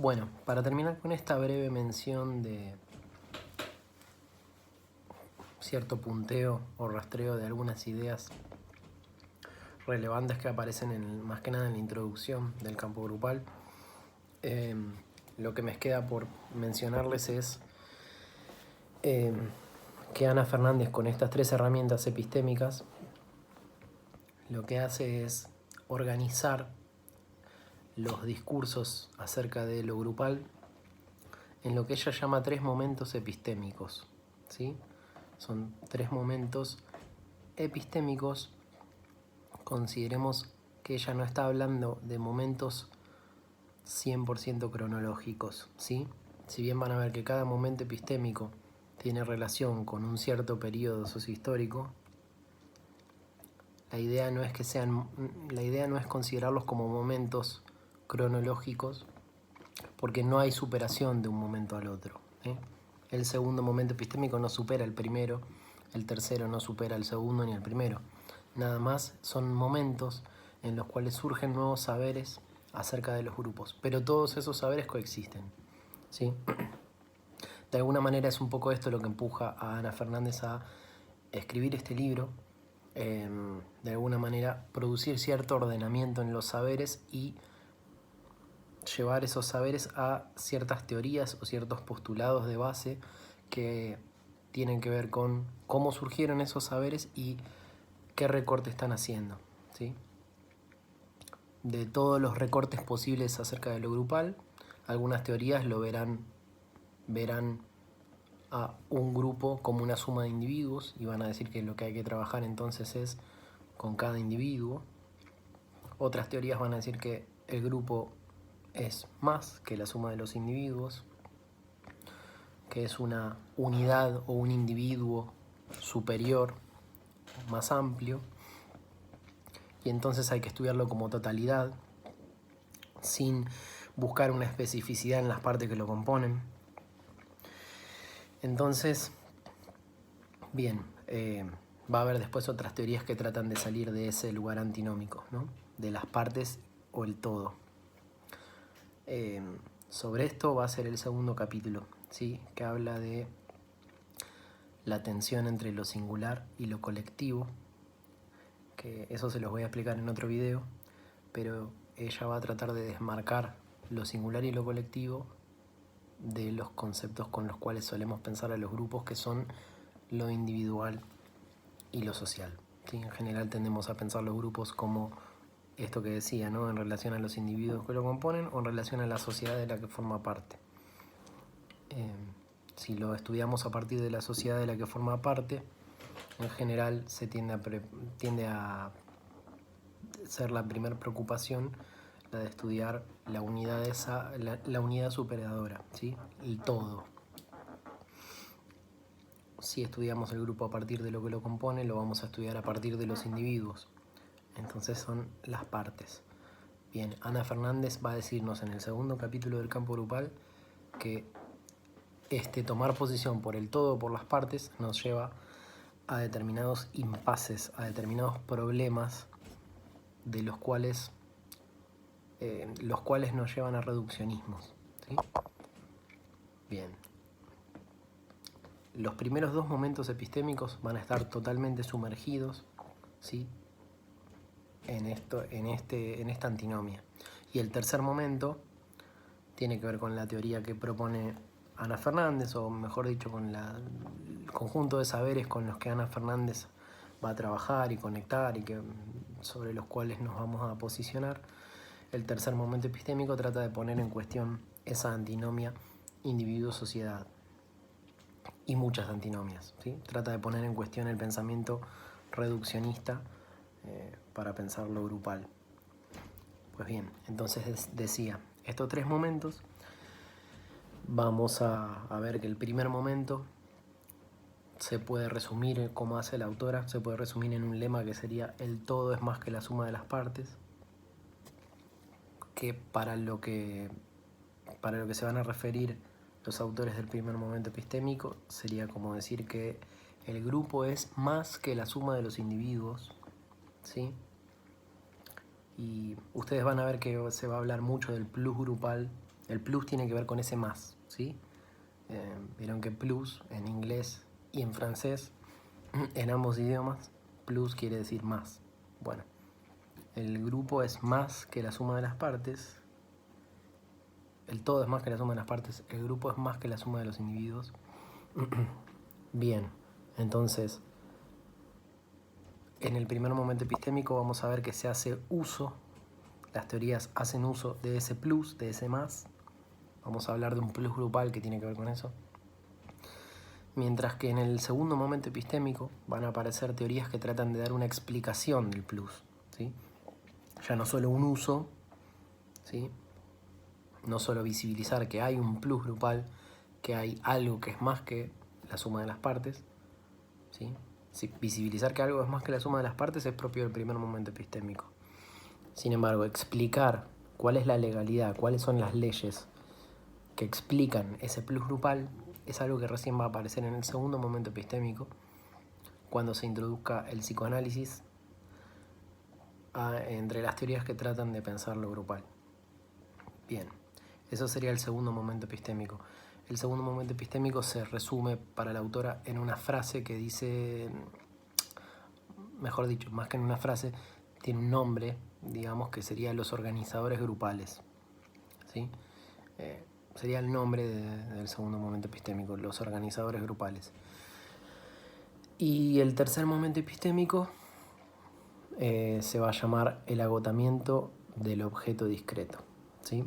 Bueno, para terminar con esta breve mención de cierto punteo o rastreo de algunas ideas relevantes que aparecen más que nada en la introducción del campo grupal, lo que me queda por mencionarles es que Ana Fernández, con estas 3 herramientas epistémicas, lo que hace es organizar los discursos acerca de lo grupal en lo que ella llama 3 momentos epistémicos, ¿sí? Son 3 momentos epistémicos. Consideremos que ella no está hablando de momentos 100% cronológicos, ¿sí? Si bien van a ver que cada momento epistémico tiene relación con un cierto periodo sociohistórico, la idea no es considerarlos como momentos cronológicos, porque no hay superación de un momento al otro, ¿eh? El segundo momento epistémico no supera el primero, el tercero no supera el segundo ni el primero. Nada más son momentos en los cuales surgen nuevos saberes acerca de los grupos, pero todos esos saberes coexisten, ¿sí? De alguna manera es un poco esto lo que empuja a Ana Fernández a escribir este libro, de alguna manera producir cierto ordenamiento en los saberes y llevar esos saberes a ciertas teorías o ciertos postulados de base que tienen que ver con cómo surgieron esos saberes y qué recorte están haciendo, ¿sí? De todos los recortes posibles acerca de lo grupal, algunas teorías verán a un grupo como una suma de individuos y van a decir que lo que hay que trabajar entonces es con cada individuo. Otras teorías van a decir que el grupo es más que la suma de los individuos, que es una unidad o un individuo superior, más amplio, y entonces hay que estudiarlo como totalidad, sin buscar una especificidad en las partes que lo componen. Entonces, bien, va a haber después otras teorías que tratan de salir de ese lugar antinómico, ¿no? De las partes o el todo. Sobre esto va a ser el segundo capítulo, ¿sí? Que habla de la tensión entre lo singular y lo colectivo, que eso se los voy a explicar en otro video, pero ella va a tratar de desmarcar lo singular y lo colectivo de los conceptos con los cuales solemos pensar a los grupos, que son lo individual y lo social, ¿sí? En general tendemos a pensar los grupos como esto que decía, ¿no? En relación a los individuos que lo componen o en relación a la sociedad de la que forma parte. Si lo estudiamos a partir de la sociedad de la que forma parte, en general se tiende a ser la primera preocupación la de estudiar la unidad la unidad superadora, ¿sí? El todo. Si estudiamos el grupo a partir de lo que lo compone, lo vamos a estudiar a partir de los individuos. Entonces son las partes. Bien, Ana Fernández va a decirnos en el segundo capítulo del campo grupal que tomar posición por el todo o por las partes nos lleva a determinados impases, a determinados problemas de los cuales nos llevan a reduccionismos, ¿sí? Bien. Los primeros 2 momentos epistémicos van a estar totalmente sumergidos, ¿sí? en esta antinomia. Y el tercer momento tiene que ver con la teoría que propone Ana Fernández, o mejor dicho, con el conjunto de saberes con los que Ana Fernández va a trabajar y conectar y sobre los cuales nos vamos a posicionar. El tercer momento epistémico trata de poner en cuestión esa antinomia individuo-sociedad y muchas antinomias, ¿sí? Trata de poner en cuestión el pensamiento reduccionista para pensar lo grupal. Pues bien, entonces decía, estos 3 momentos, vamos a ver que el primer momento se puede resumir, como hace la autora, se puede resumir en un lema que sería: el todo es más que la suma de las partes, que para lo que se van a referir los autores del primer momento epistémico sería como decir que el grupo es más que la suma de los individuos, ¿sí? Y ustedes van a ver que se va a hablar mucho del plus grupal El plus tiene que ver con ese más, ¿sí? Vieron que plus en inglés y en francés, en ambos idiomas, plus quiere decir más. Bueno, el grupo es más que la suma de las partes. El todo es más que la suma de las partes. El grupo es más que la suma de los individuos. Bien, entonces, en el primer momento epistémico vamos a ver que se hace uso, las teorías hacen uso de ese plus, de ese más. Vamos a hablar de un plus grupal que tiene que ver con eso. Mientras que en el segundo momento epistémico van a aparecer teorías que tratan de dar una explicación del plus, ¿sí? Ya no solo un uso, ¿sí? No solo visibilizar que hay un plus grupal, que hay algo que es más que la suma de las partes, ¿sí? Visibilizar que algo es más que la suma de las partes es propio del primer momento epistémico. Sin embargo, explicar cuál es la legalidad, cuáles son las leyes que explican ese plus grupal es algo que recién va a aparecer en el segundo momento epistémico, cuando se introduzca el psicoanálisis entre las teorías que tratan de pensar lo grupal. Bien, eso sería el segundo momento epistémico. El segundo momento epistémico se resume para la autora en una frase que dice, mejor dicho, más que en una frase, tiene un nombre, digamos, que sería los organizadores grupales, ¿sí? Sería el nombre del segundo momento epistémico, los organizadores grupales. Y el tercer momento epistémico se va a llamar el agotamiento del objeto discreto, ¿sí?